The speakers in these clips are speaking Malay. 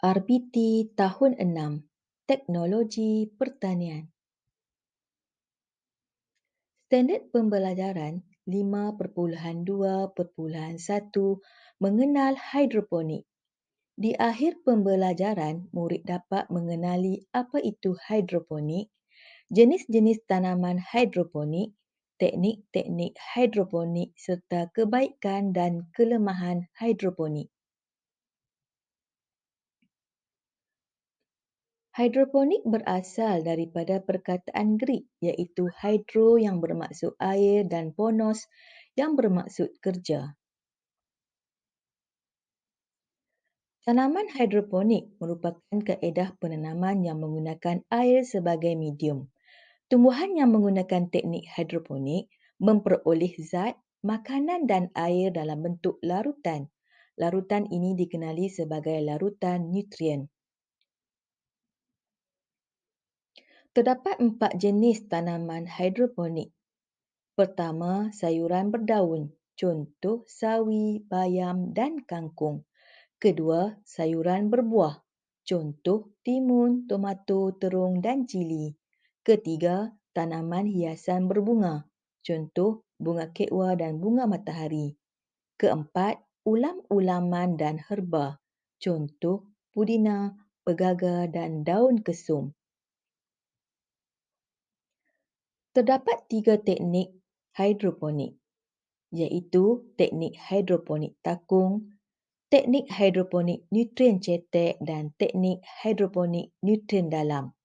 RBT Tahun 6 Teknologi Pertanian. Standard Pembelajaran 5.2.1 mengenal hidroponik. Di akhir pembelajaran, murid dapat mengenali apa itu hidroponik, jenis-jenis tanaman hidroponik, teknik-teknik hidroponik serta kebaikan dan kelemahan hidroponik. Hidroponik berasal daripada perkataan Greek iaitu hydro yang bermaksud air dan ponos yang bermaksud kerja. Tanaman hidroponik merupakan kaedah penanaman yang menggunakan air sebagai medium. Tumbuhan yang menggunakan teknik hidroponik memperoleh zat, makanan dan air dalam bentuk larutan. Larutan ini dikenali sebagai larutan nutrien. Terdapat 4 jenis tanaman hidroponik. Pertama, sayuran berdaun, contoh sawi, bayam dan kangkung. Kedua, sayuran berbuah, contoh timun, tomato, terung dan cili. Ketiga, tanaman hiasan berbunga, contoh bunga kekwa dan bunga matahari. Keempat, ulam-ulaman dan herba, contoh pudina, pegaga dan daun kesum. Terdapat 3 teknik hidroponik, iaitu teknik hidroponik takung, teknik hidroponik nutrien cetek dan teknik hidroponik nutrien dalam.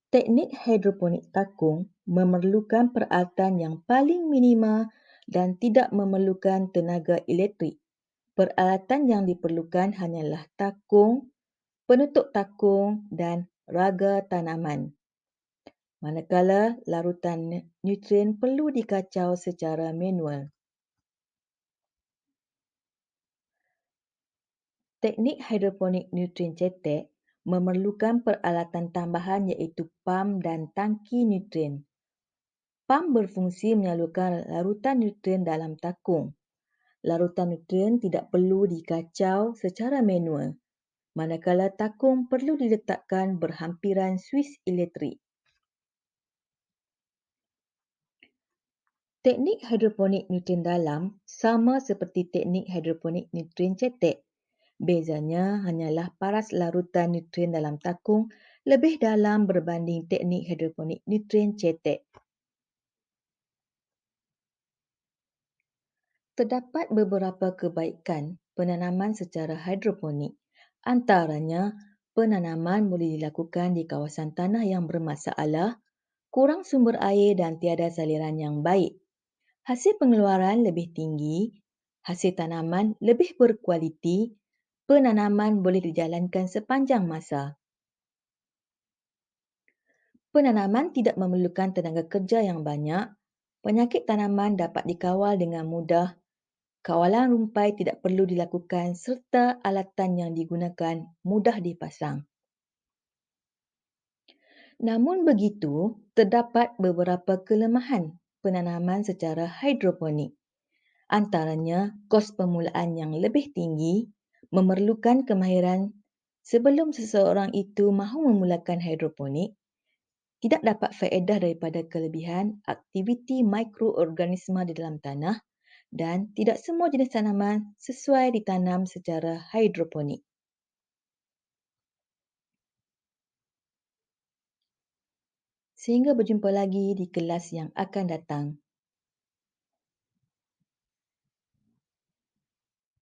Teknik hidroponik takung memerlukan peralatan yang paling minima dan tidak memerlukan tenaga elektrik. Peralatan yang diperlukan hanyalah takung, penutup takung dan raga tanaman. Manakala larutan nutrien perlu dikacau secara manual. Teknik hidroponik nutrien cetek memerlukan peralatan tambahan iaitu pam dan tangki nutrien. Pam berfungsi menyalurkan larutan nutrien dalam takung. Larutan nutrien tidak perlu dikacau secara manual, manakala takung perlu diletakkan berhampiran suis elektrik. Teknik hidroponik nutrien dalam sama seperti teknik hidroponik nutrien cetek. Bezanya hanyalah paras larutan nutrien dalam takung lebih dalam berbanding teknik hidroponik nutrien cetek. Terdapat beberapa kebaikan penanaman secara hidroponik. Antaranya, penanaman boleh dilakukan di kawasan tanah yang bermasalah, kurang sumber air dan tiada saliran yang baik. Hasil pengeluaran lebih tinggi, hasil tanaman lebih berkualiti, penanaman boleh dijalankan sepanjang masa. Penanaman tidak memerlukan tenaga kerja yang banyak, penyakit tanaman dapat dikawal dengan mudah, kawalan rumpai tidak perlu dilakukan serta alatan yang digunakan mudah dipasang. Namun begitu, terdapat beberapa kelemahan penanaman secara hidroponik. Antaranya, kos permulaan yang lebih tinggi, memerlukan kemahiran sebelum seseorang itu mahu memulakan hidroponik, tidak dapat faedah daripada kelebihan aktiviti mikroorganisma di dalam tanah dan tidak semua jenis tanaman sesuai ditanam secara hidroponik. Sehingga berjumpa lagi di kelas yang akan datang.